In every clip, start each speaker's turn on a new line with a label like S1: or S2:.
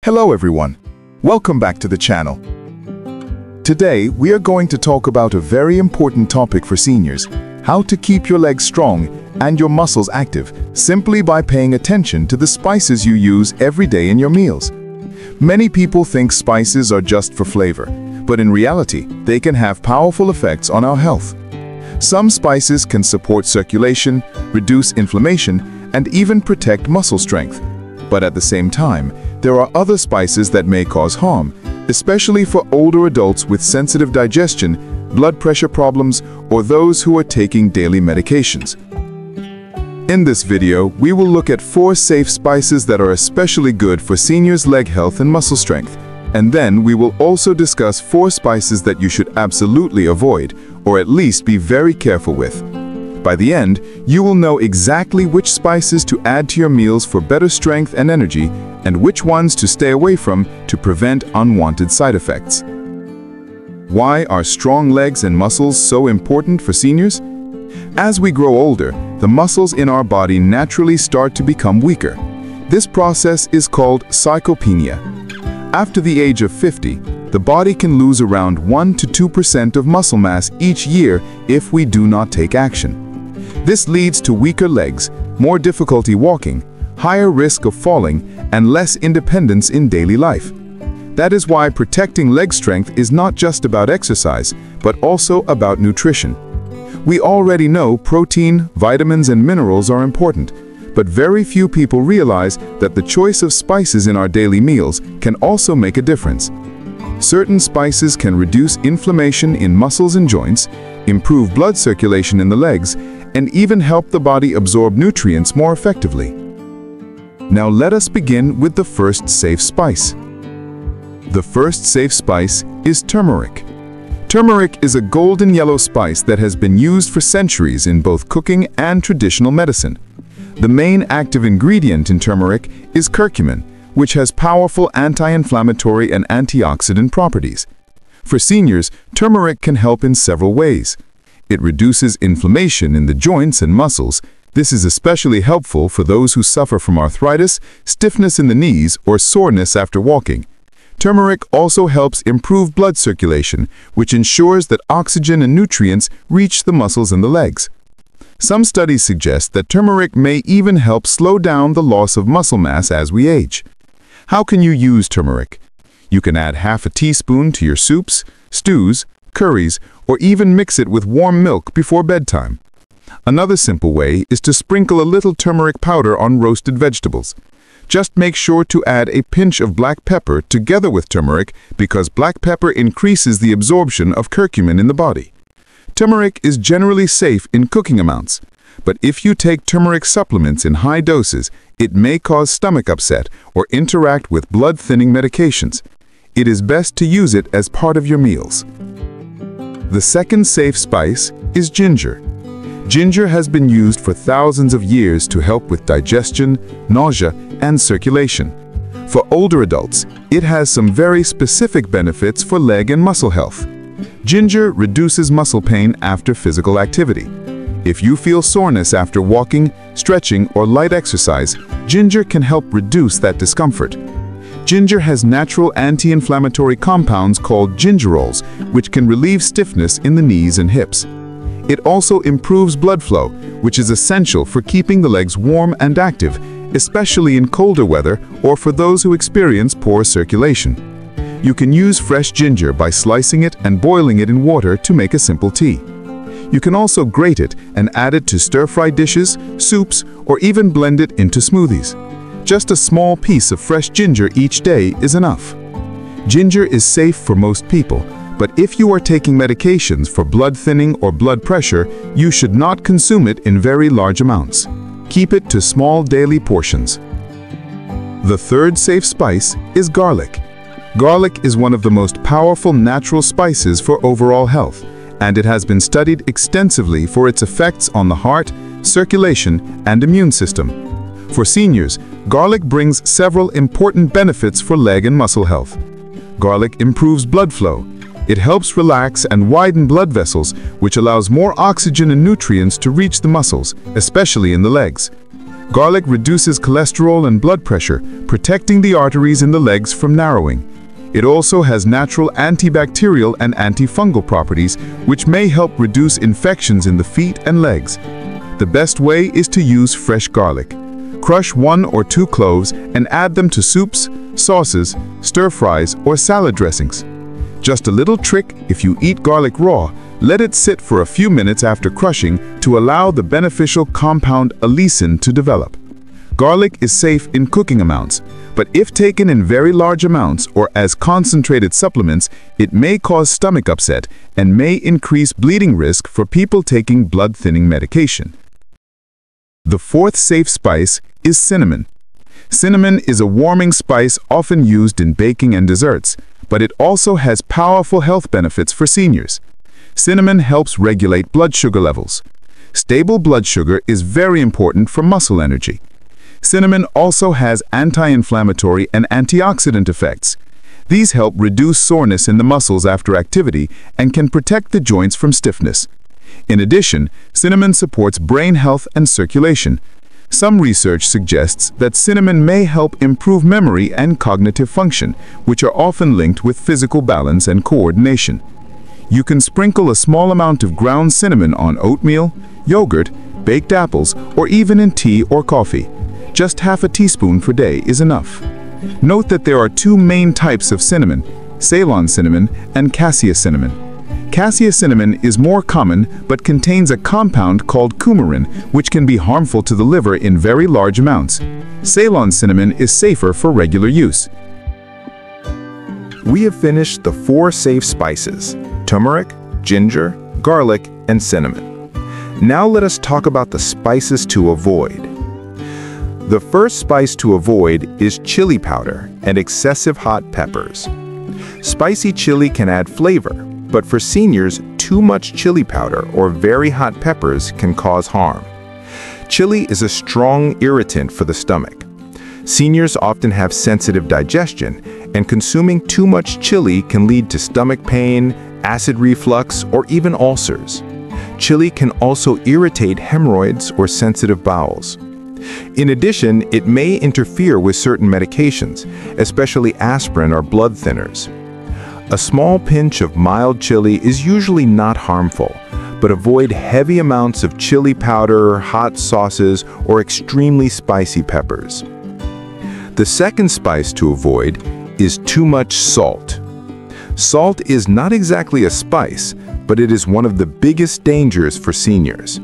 S1: Hello everyone, welcome back to the channel. Today we are going to talk about a very important topic for seniors, how to keep your legs strong and your muscles active simply by paying attention to the spices you use every day in your meals. Many people think spices are just for flavor, but in reality they can have powerful effects on our health. Some spices can support circulation, reduce inflammation, and even protect muscle strength. But at the same time, there are other spices that may cause harm, especially for older adults with sensitive digestion, blood pressure problems, or those who are taking daily medications. In this video, we will look at 4 safe spices that are especially good for seniors' leg health and muscle strength. And then we will also discuss 4 spices that you should absolutely avoid, or at least be very careful with. By the end, you will know exactly which spices to add to your meals for better strength and energy, and which ones to stay away from to prevent unwanted side effects. Why are strong legs and muscles so important for seniors? As we grow older, the muscles in our body naturally start to become weaker. This process is called sarcopenia. After the age of 50, the body can lose around 1 to 2% of muscle mass each year if we do not take action. This leads to weaker legs, more difficulty walking, higher risk of falling, and less independence in daily life. That is why protecting leg strength is not just about exercise, but also about nutrition. We already know protein, vitamins, and minerals are important, but very few people realize that the choice of spices in our daily meals can also make a difference. Certain spices can reduce inflammation in muscles and joints, improve blood circulation in the legs, and even help the body absorb nutrients more effectively. Now let us begin with the first safe spice. The first safe spice is turmeric. Turmeric is a golden yellow spice that has been used for centuries in both cooking and traditional medicine. The main active ingredient in turmeric is curcumin, which has powerful anti-inflammatory and antioxidant properties. For seniors, turmeric can help in several ways. It reduces inflammation in the joints and muscles. This is especially helpful for those who suffer from arthritis, stiffness in the knees, or soreness after walking. Turmeric also helps improve blood circulation, which ensures that oxygen and nutrients reach the muscles in the legs. Some studies suggest that turmeric may even help slow down the loss of muscle mass as we age. How can you use turmeric? You can add half a teaspoon to your soups, stews, curries, or even mix it with warm milk before bedtime. Another simple way is to sprinkle a little turmeric powder on roasted vegetables. Just make sure to add a pinch of black pepper together with turmeric because black pepper increases the absorption of curcumin in the body. Turmeric is generally safe in cooking amounts, but if you take turmeric supplements in high doses, it may cause stomach upset or interact with blood-thinning medications. It is best to use it as part of your meals. The second safe spice is ginger. Ginger has been used for thousands of years to help with digestion, nausea, and circulation. For older adults, it has some very specific benefits for leg and muscle health. Ginger reduces muscle pain after physical activity. If you feel soreness after walking, stretching, or light exercise, ginger can help reduce that discomfort. Ginger has natural anti-inflammatory compounds called gingerols, which can relieve stiffness in the knees and hips. It also improves blood flow, which is essential for keeping the legs warm and active, especially in colder weather or for those who experience poor circulation. You can use fresh ginger by slicing it and boiling it in water to make a simple tea. You can also grate it and add it to stir-fry dishes, soups, or even blend it into smoothies. Just a small piece of fresh ginger each day is enough. Ginger is safe for most people, but if you are taking medications for blood thinning or blood pressure, you should not consume it in very large amounts. Keep it to small daily portions. The third safe spice is garlic. Garlic is one of the most powerful natural spices for overall health, and it has been studied extensively for its effects on the heart, circulation, and immune system. For seniors, garlic brings several important benefits for leg and muscle health. Garlic improves blood flow. It helps relax and widen blood vessels, which allows more oxygen and nutrients to reach the muscles, especially in the legs. Garlic reduces cholesterol and blood pressure, protecting the arteries in the legs from narrowing. It also has natural antibacterial and antifungal properties, which may help reduce infections in the feet and legs. The best way is to use fresh garlic. Crush 1 or 2 cloves and add them to soups, sauces, stir-fries, or salad dressings. Just a little trick: if you eat garlic raw, let it sit for a few minutes after crushing to allow the beneficial compound allicin to develop. Garlic is safe in cooking amounts, but if taken in very large amounts or as concentrated supplements, it may cause stomach upset and may increase bleeding risk for people taking blood-thinning medication. The fourth safe spice is cinnamon. Cinnamon is a warming spice often used in baking and desserts, but it also has powerful health benefits for seniors. Cinnamon helps regulate blood sugar levels. Stable blood sugar is very important for muscle energy. Cinnamon also has anti-inflammatory and antioxidant effects. These help reduce soreness in the muscles after activity and can protect the joints from stiffness. In addition, cinnamon supports brain health and circulation. Some research suggests that cinnamon may help improve memory and cognitive function, which are often linked with physical balance and coordination. You can sprinkle a small amount of ground cinnamon on oatmeal, yogurt, baked apples, or even in tea or coffee. Just half a teaspoon per day is enough. Note that there are 2 main types of cinnamon: Ceylon cinnamon and cassia cinnamon. Cassia cinnamon is more common but contains a compound called coumarin, which can be harmful to the liver in very large amounts. Ceylon cinnamon is safer for regular use. We have finished the 4 safe spices: turmeric, ginger, garlic, and cinnamon. Now let us talk about the spices to avoid. The first spice to avoid is chili powder and excessive hot peppers. Spicy chili can add flavor, but for seniors, too much chili powder or very hot peppers can cause harm. Chili is a strong irritant for the stomach. Seniors often have sensitive digestion, and consuming too much chili can lead to stomach pain, acid reflux, or even ulcers. Chili can also irritate hemorrhoids or sensitive bowels. In addition, it may interfere with certain medications, especially aspirin or blood thinners. A small pinch of mild chili is usually not harmful, but avoid heavy amounts of chili powder, hot sauces, or extremely spicy peppers. The second spice to avoid is too much salt. Salt is not exactly a spice, but it is one of the biggest dangers for seniors.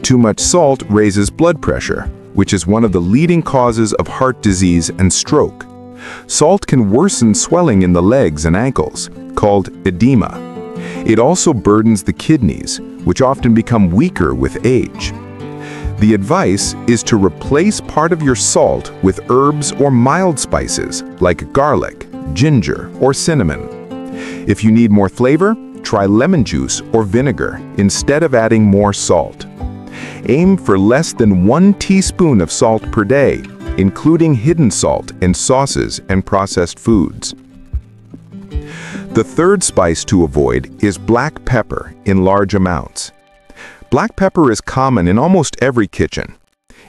S1: Too much salt raises blood pressure, which is one of the leading causes of heart disease and stroke. Salt can worsen swelling in the legs and ankles, called edema. It also burdens the kidneys, which often become weaker with age. The advice is to replace part of your salt with herbs or mild spices like garlic, ginger, or cinnamon. If you need more flavor, try lemon juice or vinegar instead of adding more salt. Aim for less than 1 teaspoon of salt per day, including hidden salt in sauces and processed foods. The third spice to avoid is black pepper in large amounts. Black pepper is common in almost every kitchen.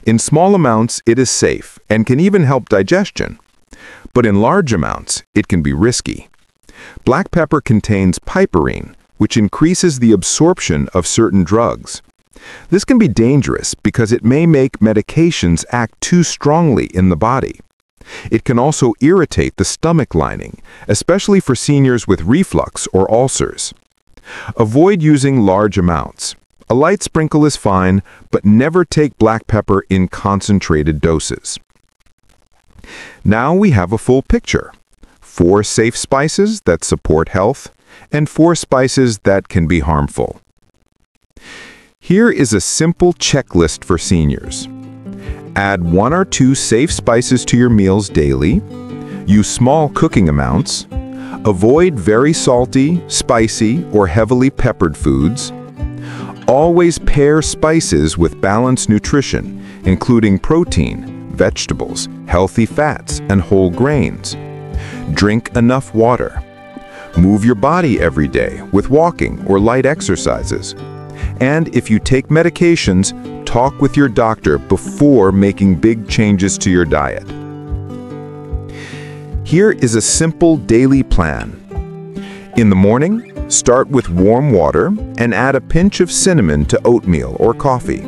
S1: In small amounts, it is safe and can even help digestion. But in large amounts, it can be risky. Black pepper contains piperine, which increases the absorption of certain drugs. This can be dangerous because it may make medications act too strongly in the body. It can also irritate the stomach lining, especially for seniors with reflux or ulcers. Avoid using large amounts. A light sprinkle is fine, but never take black pepper in concentrated doses. Now we have a full picture: 4 safe spices that support health, and 4 spices that can be harmful. Here is a simple checklist for seniors. Add 1 or 2 safe spices to your meals daily. Use small cooking amounts. Avoid very salty, spicy, or heavily peppered foods. Always pair spices with balanced nutrition, including protein, vegetables, healthy fats, and whole grains. Drink enough water. Move your body every day with walking or light exercises. And if you take medications, talk with your doctor before making big changes to your diet. Here is a simple daily plan. In the morning, start with warm water and add a pinch of cinnamon to oatmeal or coffee.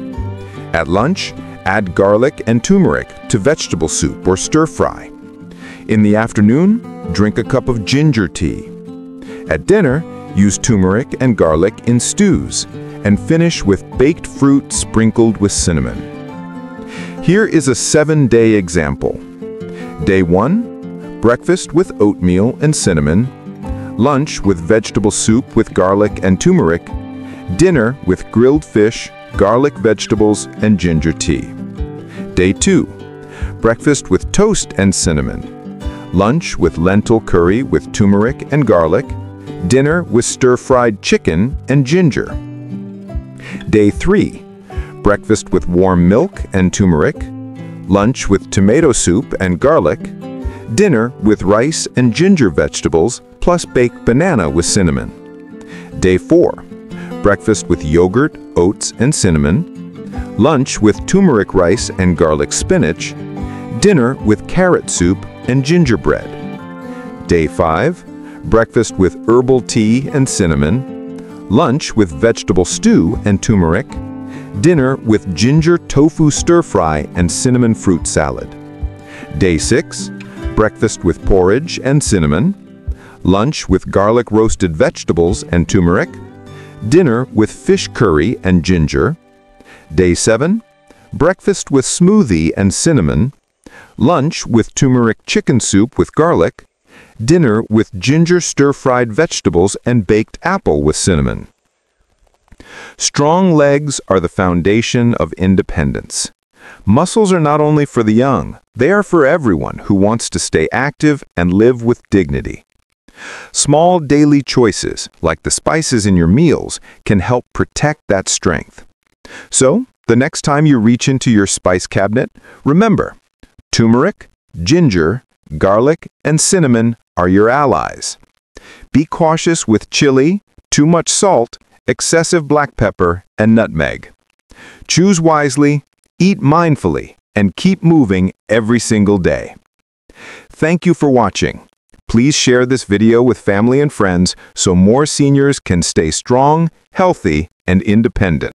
S1: At lunch, add garlic and turmeric to vegetable soup or stir-fry. In the afternoon, drink a cup of ginger tea. At dinner, use turmeric and garlic in stews and finish with baked fruit sprinkled with cinnamon. Here is a 7-day example. Day 1, breakfast with oatmeal and cinnamon. Lunch with vegetable soup with garlic and turmeric. Dinner with grilled fish, garlic vegetables, and ginger tea. Day 2, breakfast with toast and cinnamon. Lunch with lentil curry with turmeric and garlic. Dinner with stir-fried chicken and ginger. Day 3, breakfast with warm milk and turmeric. Lunch with tomato soup and garlic. Dinner with rice and ginger vegetables plus baked banana with cinnamon. Day 4, breakfast with yogurt, oats, and cinnamon. Lunch with turmeric rice and garlic spinach. Dinner with carrot soup and gingerbread. Day 5, breakfast with herbal tea and cinnamon. Lunch with vegetable stew and turmeric. Dinner with ginger tofu stir-fry and cinnamon fruit salad. Day 6, breakfast with porridge and cinnamon. Lunch with garlic roasted vegetables and turmeric. Dinner with fish curry and ginger. Day 7, breakfast with smoothie and cinnamon. Lunch with turmeric chicken soup with garlic. Dinner with ginger stir-fried vegetables and baked apple with cinnamon. Strong legs are the foundation of independence. Muscles are not only for the young, they are for everyone who wants to stay active and live with dignity. Small daily choices, like the spices in your meals, can help protect that strength. So, the next time you reach into your spice cabinet, remember, turmeric, ginger, garlic, and cinnamon are your allies. Be cautious with chili, too much salt, excessive black pepper, and nutmeg. Choose wisely, eat mindfully, and keep moving every single day. Thank you for watching. Please share this video with family and friends so more seniors can stay strong, healthy, and independent.